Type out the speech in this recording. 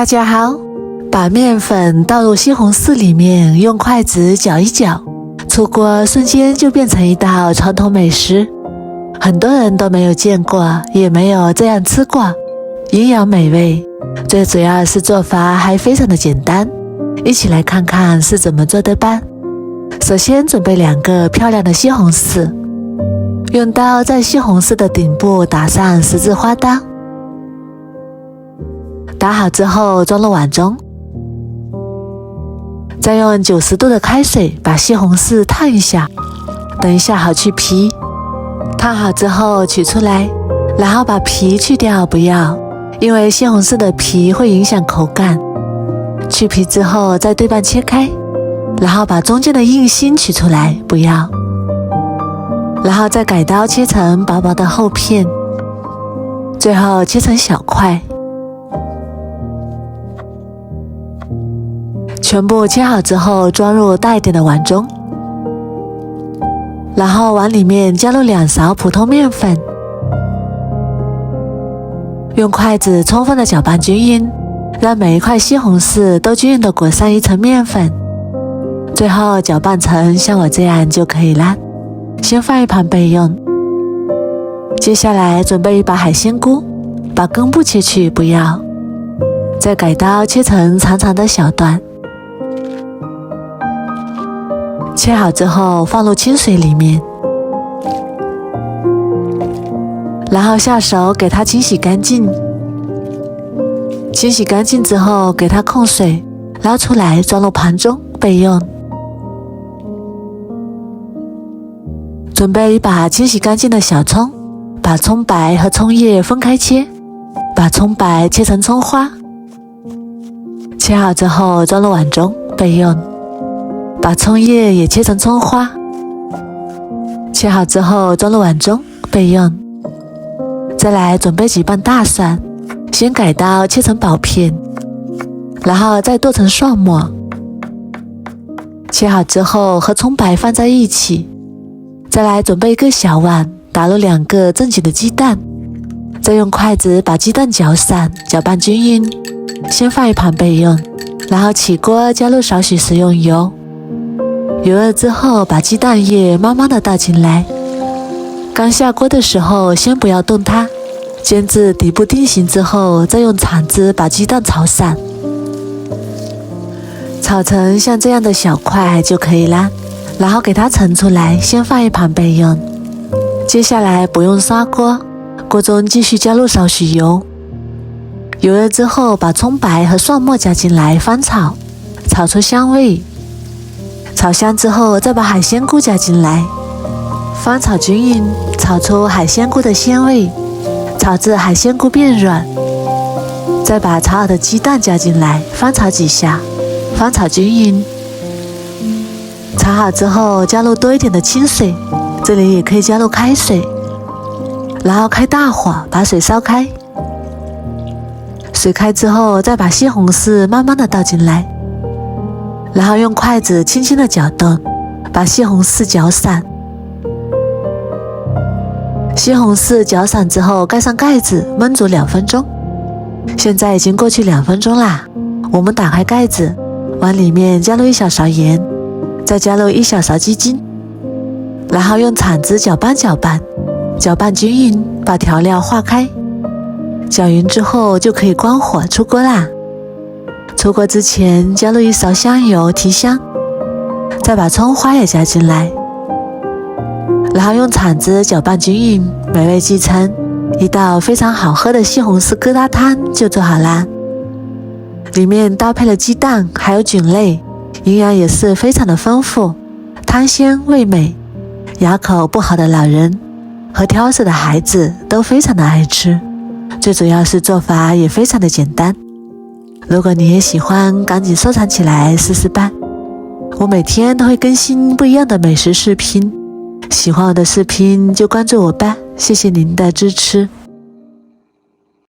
大家好，把面粉倒入西红柿里面，用筷子搅一搅，出锅瞬间就变成一道传统美食。很多人都没有见过，也没有这样吃过，营养美味，最主要是做法还非常的简单。一起来看看是怎么做的吧。首先准备2个漂亮的西红柿，用刀在西红柿的顶部打上十字花刀。打好之后装入碗中，再用90度的开水把西红柿烫一下，等一下好去皮。烫好之后取出来，然后把皮去掉，不要，因为西红柿的皮会影响口感。去皮之后再对半切开，然后把中间的硬心取出来，不要，然后再改刀切成薄薄的厚片，最后切成小块。全部切好之后装入大一点的碗中，然后碗里面加入2勺普通面粉，用筷子充分的搅拌均匀，让每一块西红柿都均匀的裹上一层面粉，最后搅拌成像我这样就可以啦。先放一旁备用。接下来准备一把海鲜菇，把根部切去，不要，再改刀切成长长的小段。切好之后放入清水里面，然后下手给它清洗干净。清洗干净之后给它控水，捞出来装入盘中备用。准备一把清洗干净的小葱，把葱白和葱叶分开切，把葱白切成葱花。切好之后装入碗中备用。把葱叶也切成葱花，切好之后装入碗中备用。再来准备几瓣大蒜，先改刀切成薄片，然后再剁成蒜末。切好之后和葱白放在一起。再来准备一个小碗，打入2个正经的鸡蛋，再用筷子把鸡蛋搅散，搅拌均匀，先放一旁备用。然后起锅加入少许食用油，油热之后把鸡蛋液慢慢的倒进来，刚下锅的时候先不要动它，煎至底部定型之后再用铲子把鸡蛋炒散，炒成像这样的小块就可以啦。然后给它盛出来，先放一旁备用。接下来不用刷锅，锅中继续加入少许油，油热之后把葱白和蒜末加进来翻炒，炒出香味。炒香之后再把海鲜菇加进来，翻炒均匀，炒出海鲜菇的鲜味，炒至海鲜菇变软。再把炒好的鸡蛋加进来，翻炒几下，翻炒均匀。炒好之后加入多一点的清水，这里也可以加入开水，然后开大火把水烧开。水开之后再把西红柿慢慢的倒进来，然后用筷子轻轻的搅动，把西红柿搅散。西红柿搅散之后盖上盖子焖煮2分钟。现在已经过去2分钟啦，我们打开盖子，往里面加入1小勺盐，再加入1小勺鸡精，然后用铲子搅拌搅拌，搅拌均匀，把调料化开。搅匀之后就可以关火出锅啦。出锅之前加入1勺香油提香，再把葱花也加进来，然后用铲子搅拌均匀，美味即成，一道非常好喝的西红柿疙瘩汤就做好啦。里面搭配了鸡蛋还有菌类，营养也是非常的丰富，汤鲜味美，牙口不好的老人和挑食的孩子都非常的爱吃，最主要是做法也非常的简单。如果你也喜欢，赶紧收藏起来试试吧。我每天都会更新不一样的美食视频，喜欢我的视频就关注我吧，谢谢您的支持。